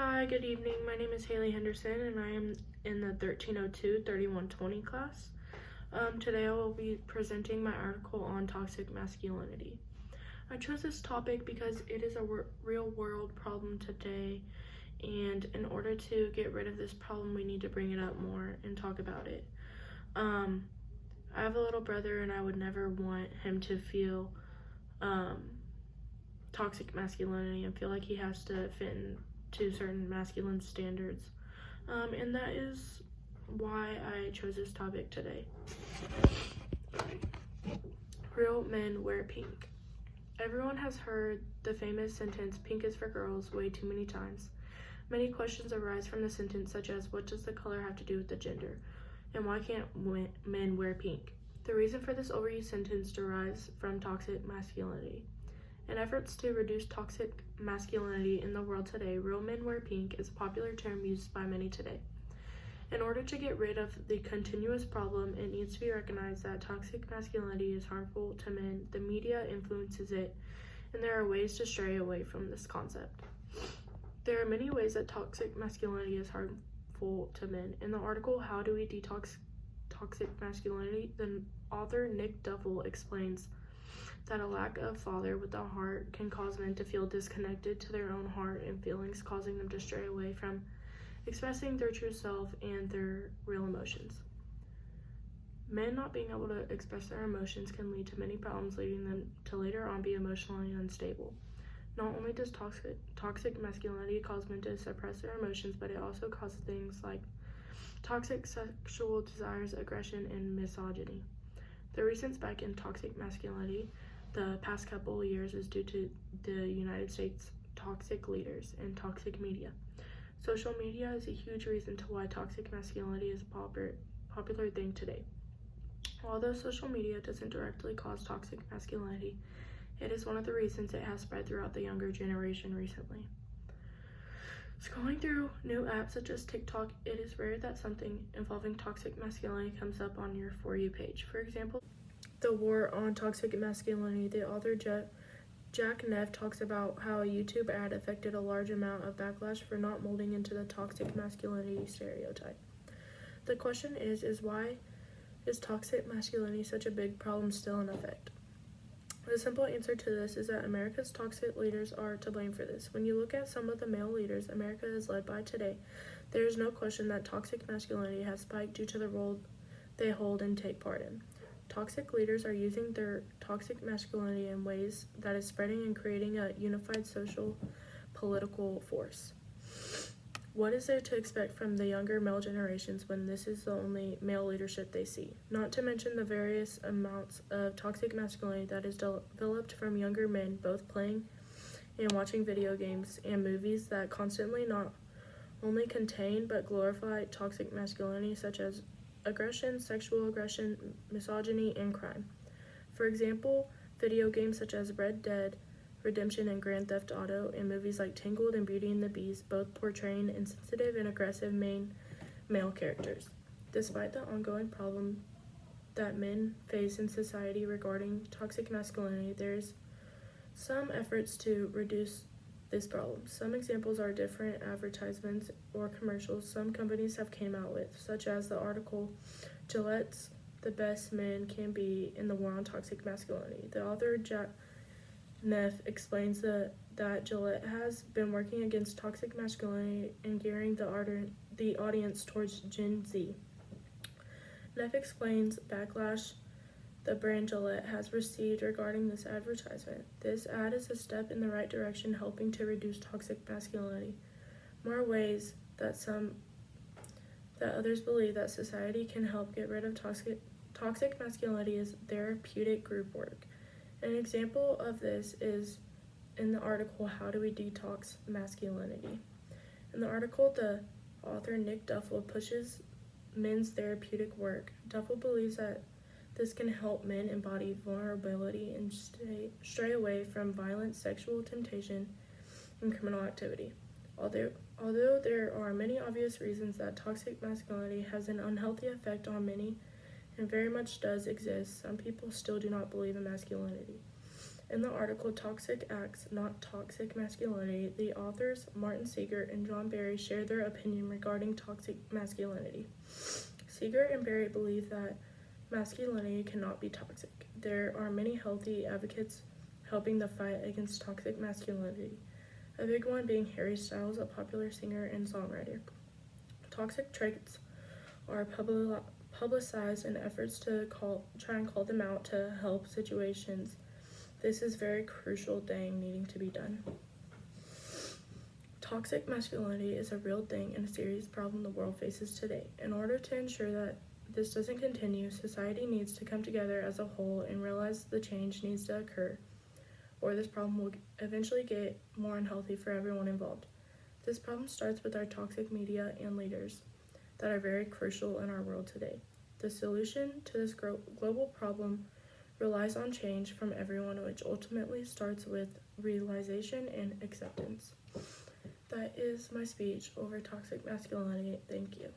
Hi, good evening. My name is Haley Henderson and I am in the 1302-3120 class. Today I will be presenting my article on toxic masculinity. I chose this topic because it is a real world problem today, and in order to get rid of this problem we need to bring it up more and talk about it. I have a little brother and I would never want him to feel toxic masculinity and feel like he has to fit into certain masculine standards. And that is why I chose this topic today. Real men wear pink. Everyone has heard the famous sentence, "Pink is for girls," way too many times. Many questions arise from the sentence, such as, what does the color have to do with the gender? And why can't men wear pink? The reason for this overused sentence derives from toxic masculinity. In efforts to reduce toxic masculinity in the world today, "real men wear pink" is a popular term used by many today. In order to get rid of the continuous problem, it needs to be recognized that toxic masculinity is harmful to men, the media influences it, and there are ways to stray away from this concept. There are many ways that toxic masculinity is harmful to men. In the article, "How Do We Detox Toxic Masculinity?" the author Nick Duffel explains that a lack of father with a heart can cause men to feel disconnected to their own heart and feelings, causing them to stray away from expressing their true self and their real emotions. Men not being able to express their emotions can lead to many problems, leading them to later on be emotionally unstable. Not only does toxic masculinity cause men to suppress their emotions, but it also causes things like toxic sexual desires, aggression, and misogyny. The recent spike in toxic masculinity the past couple of years is due to the United States toxic leaders and toxic media. Social media is a huge reason to why toxic masculinity is a popular thing today. Although social media doesn't directly cause toxic masculinity, it is one of the reasons it has spread throughout the younger generation recently. Scrolling through new apps such as TikTok, it is rare that something involving toxic masculinity comes up on your For You page. For example, The War on Toxic Masculinity, the author Jack Neff talks about how a YouTube ad affected a large amount of backlash for not molding into the toxic masculinity stereotype. The question is why is toxic masculinity such a big problem still in effect? The simple answer to this is that America's toxic leaders are to blame for this. When you look at some of the male leaders America is led by today, there is no question that toxic masculinity has spiked due to the role they hold and take part in. Toxic leaders are using their toxic masculinity in ways that is spreading and creating a unified social political force. What is there to expect from the younger male generations when this is the only male leadership they see? Not to mention the various amounts of toxic masculinity that is developed from younger men, both playing and watching video games and movies that constantly not only contain but glorify toxic masculinity, such as aggression, sexual aggression, misogyny, and crime. For example, video games such as Red Dead Redemption and Grand Theft Auto, and movies like Tangled and Beauty and the Beast, both portraying insensitive and aggressive male characters. Despite the ongoing problem that men face in society regarding toxic masculinity, there's some efforts to reduce this problem. Some examples are different advertisements or commercials some companies have came out with, such as the article "Gillette's the Best Men Can Be in the War on Toxic Masculinity." The author Jack Neff explains that Gillette has been working against toxic masculinity and gearing the audience towards Gen Z. Neff explains backlash the brand Gillette has received regarding this advertisement. This ad is a step in the right direction, helping to reduce toxic masculinity. More ways that others believe that society can help get rid of toxic masculinity is therapeutic group work. An example of this is in the article "How Do We Detox Masculinity?" In the article, the author Nick Duffel pushes men's therapeutic work. Duffel believes that this can help men embody vulnerability and stray away from violence, sexual temptation, and criminal activity. Although there are many obvious reasons that toxic masculinity has an unhealthy effect on many and very much does exist, some people still do not believe in masculinity. In the article Toxic Acts, Not Toxic Masculinity, the authors Martin Seeger and John Barry share their opinion regarding toxic masculinity. Seeger and Barry believe that masculinity cannot be toxic. There are many healthy advocates helping the fight against toxic masculinity, a big one being Harry Styles, a popular singer and songwriter. Toxic traits are publicized in efforts to try and call them out to help situations. This is very crucial thing needing to be done. Toxic masculinity is a real thing and a serious problem the world faces today. In order to ensure that this doesn't continue, society needs to come together as a whole and realize the change needs to occur, or this problem will eventually get more unhealthy for everyone involved. This problem starts with our toxic media and leaders that are very crucial in our world today. The solution to this global problem relies on change from everyone, which ultimately starts with realization and acceptance. That is my speech over toxic masculinity. Thank you.